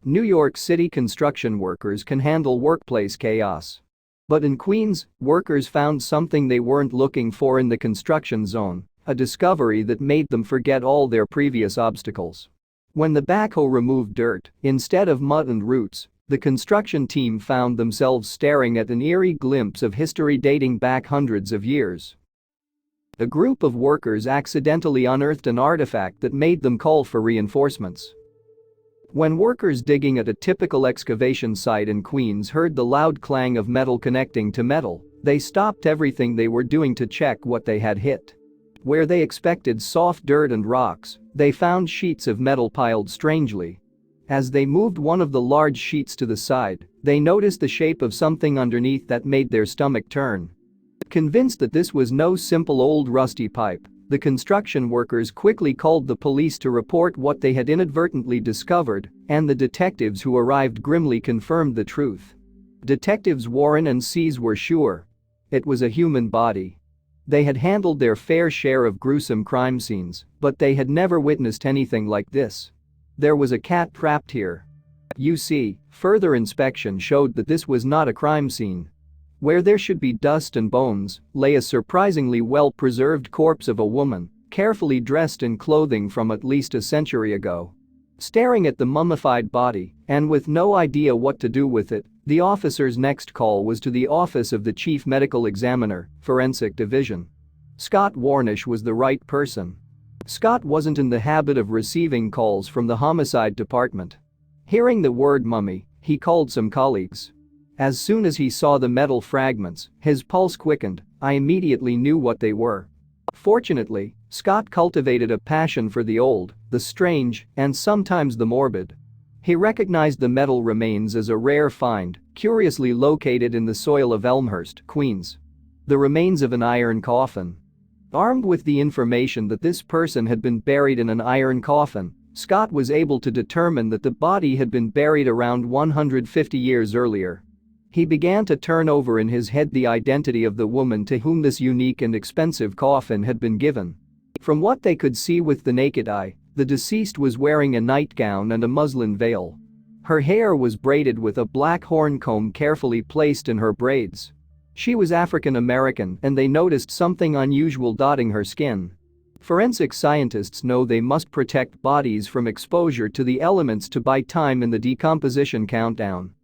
New York City construction workers can handle workplace chaos. But in Queens, workers found something they weren't looking for in the construction zone, a discovery that made them forget all their previous obstacles. When the backhoe removed dirt, instead of mud and roots, the construction team found themselves staring at an eerie glimpse of history dating back hundreds of years. A group of workers accidentally unearthed an artifact that made them call for reinforcements. When workers digging at a typical excavation site in Queens heard the loud clang of metal connecting to metal, they stopped everything they were doing to check what they had hit. Where they expected soft dirt and rocks, they found sheets of metal piled strangely. As they moved one of the large sheets to the side, they noticed the shape of something underneath that made their stomach turn. Convinced that this was no simple old rusty pipe, the construction workers quickly called the police to report what they had inadvertently discovered, and the detectives who arrived grimly confirmed the truth. Detectives Warren and Seas were sure it was a human body. They had handled their fair share of gruesome crime scenes, but they had never witnessed anything like this. There was a cat trapped here. You see, further inspection showed that this was not a crime scene. Where there should be dust and bones, lay a surprisingly well-preserved corpse of a woman, carefully dressed in clothing from at least a century ago. Staring at the mummified body, and with no idea what to do with it, the officer's next call was to the office of the Chief Medical Examiner, Forensic Division. Scott Warnish was the right person. Scott wasn't in the habit of receiving calls from the homicide department. Hearing the word mummy, he called some colleagues. As soon as he saw the metal fragments, his pulse quickened. I immediately knew what they were. Fortunately, Scott cultivated a passion for the old, the strange, and sometimes the morbid. He recognized the metal remains as a rare find, curiously located in the soil of Elmhurst, Queens. The remains of an iron coffin. Armed with the information that this person had been buried in an iron coffin, Scott was able to determine that the body had been buried around 150 years earlier. He began to turn over in his head the identity of the woman to whom this unique and expensive coffin had been given. From what they could see with the naked eye, the deceased was wearing a nightgown and a muslin veil. Her hair was braided with a black horn comb carefully placed in her braids. She was African American, and they noticed something unusual dotting her skin. Forensic scientists know they must protect bodies from exposure to the elements to buy time in the decomposition countdown.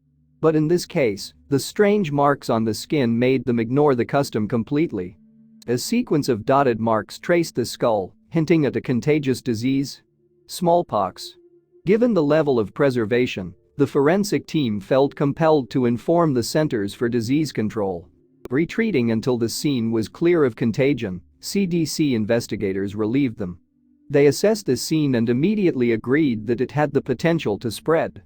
But in this case, the strange marks on the skin made them ignore the custom completely. A sequence of dotted marks traced the skull, hinting at a contagious disease. Smallpox. Given the level of preservation, the forensic team felt compelled to inform the Centers for Disease Control. Retreating until the scene was clear of contagion, CDC investigators relieved them. They assessed the scene and immediately agreed that it had the potential to spread.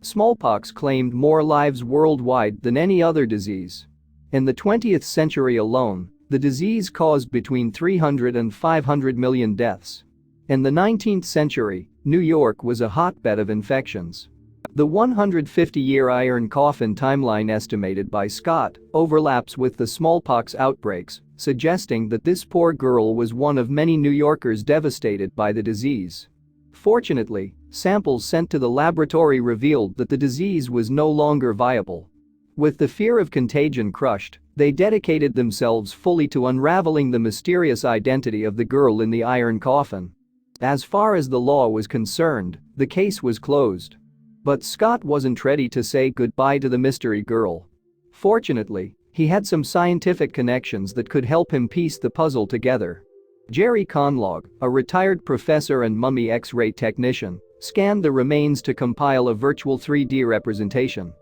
Smallpox claimed more lives worldwide than any other disease. In the 20th century alone, the disease caused between 300 and 500 million deaths. In the 19th century, New York was a hotbed of infections. The 150-year iron coffin timeline estimated by Scott overlaps with the smallpox outbreaks, suggesting that this poor girl was one of many New Yorkers devastated by the disease. Fortunately, samples sent to the laboratory revealed that the disease was no longer viable. With the fear of contagion crushed, they dedicated themselves fully to unraveling the mysterious identity of the girl in the iron coffin. As far as the law was concerned, the case was closed. But Scott wasn't ready to say goodbye to the mystery girl. Fortunately, he had some scientific connections that could help him piece the puzzle together. Jerry Conlog, a retired professor and mummy X-ray technician, scanned the remains to compile a virtual 3D representation.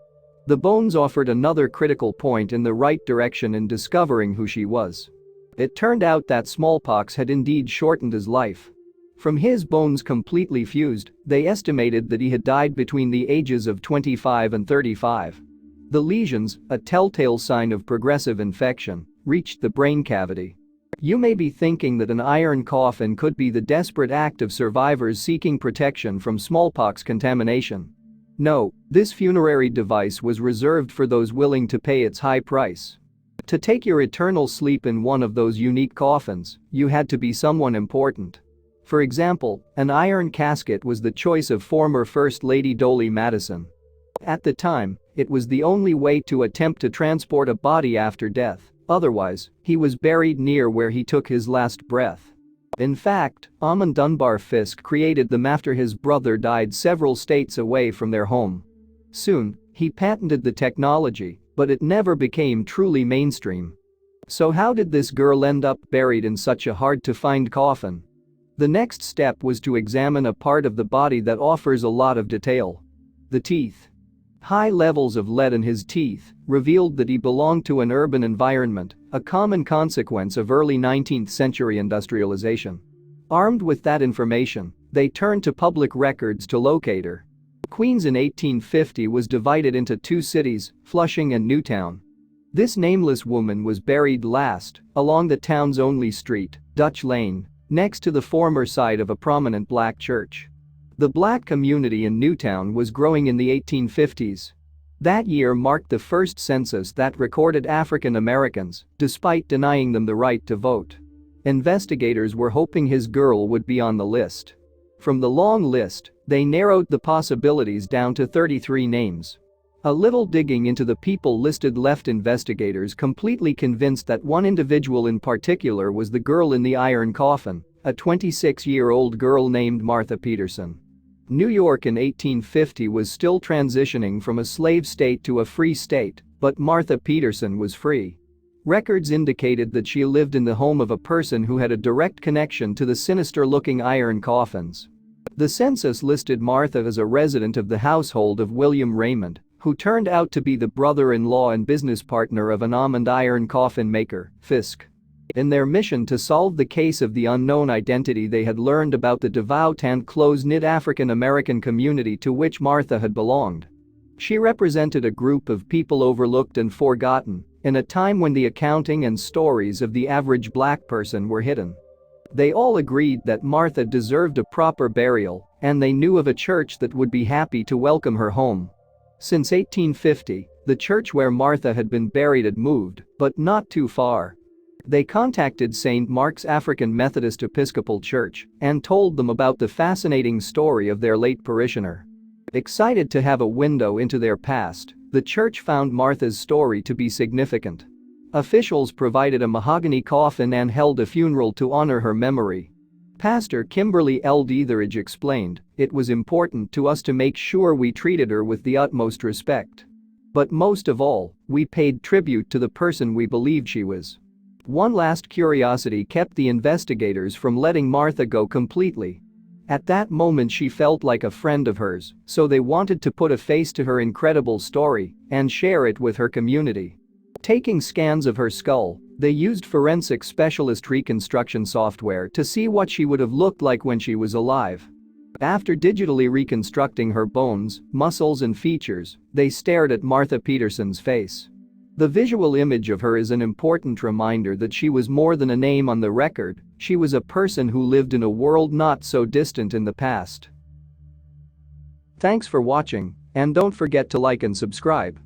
The bones offered another critical point in the right direction in discovering who she was. It turned out that smallpox had indeed shortened his life. From his bones completely fused, they estimated that he had died between the ages of 25 and 35. The lesions, a telltale sign of progressive infection, reached the brain cavity. You may be thinking that an iron coffin could be the desperate act of survivors seeking protection from smallpox contamination. No, this funerary device was reserved for those willing to pay its high price. To take your eternal sleep in one of those unique coffins, you had to be someone important. For example, an iron casket was the choice of former First Lady Dolly Madison. At the time, it was the only way to attempt to transport a body after death, otherwise, he was buried near where he took his last breath. In fact, Amon Dunbar Fisk created them after his brother died several states away from their home. Soon, he patented the technology, but it never became truly mainstream. So how did this girl end up buried in such a hard-to-find coffin? The next step was to examine a part of the body that offers a lot of detail. The teeth. High levels of lead in his teeth revealed that he belonged to an urban environment, a common consequence of early 19th century industrialization. Armed with that information, they turned to public records to locate her. Queens in 1850 was divided into two cities, Flushing and Newtown. This nameless woman was buried last, along the town's only street, Dutch Lane, next to the former site of a prominent black church. The black community in Newtown was growing in the 1850s. That year marked the first census that recorded African Americans, despite denying them the right to vote. Investigators were hoping his girl would be on the list. From the long list, they narrowed the possibilities down to 33 names. A little digging into the people listed left investigators completely convinced that one individual in particular was the girl in the iron coffin, a 26-year-old girl named Martha Peterson. New York in 1850 was still transitioning from a slave state to a free state, but Martha Peterson was free. Records indicated that she lived in the home of a person who had a direct connection to the sinister-looking iron coffins. The census listed Martha as a resident of the household of William Raymond, who turned out to be the brother-in-law and business partner of an almond iron coffin maker, Fisk. In their mission to solve the case of the unknown identity, they had learned about the devout and close-knit African American community to which Martha had belonged. She represented a group of people overlooked and forgotten, in a time when the accounting and stories of the average black person were hidden. They all agreed that Martha deserved a proper burial, and they knew of a church that would be happy to welcome her home. Since 1850, the church where Martha had been buried had moved, but not too far. They contacted St. Mark's African Methodist Episcopal Church and told them about the fascinating story of their late parishioner. Excited to have a window into their past, the church found Martha's story to be significant. Officials provided a mahogany coffin and held a funeral to honor her memory. Pastor Kimberly L. Detheridge explained, "It was important to us to make sure we treated her with the utmost respect. But most of all, we paid tribute to the person we believed she was." One last curiosity kept the investigators from letting Martha go completely. At that moment she felt like a friend of hers, so they wanted to put a face to her incredible story and share it with her community. Taking scans of her skull, they used forensic specialist reconstruction software to see what she would have looked like when she was alive. After digitally reconstructing her bones, muscles and features, they stared at Martha Peterson's face. The visual image of her is an important reminder that she was more than a name on the record, she was a person who lived in a world not so distant in the past. Thanks for watching, and don't forget to like and subscribe.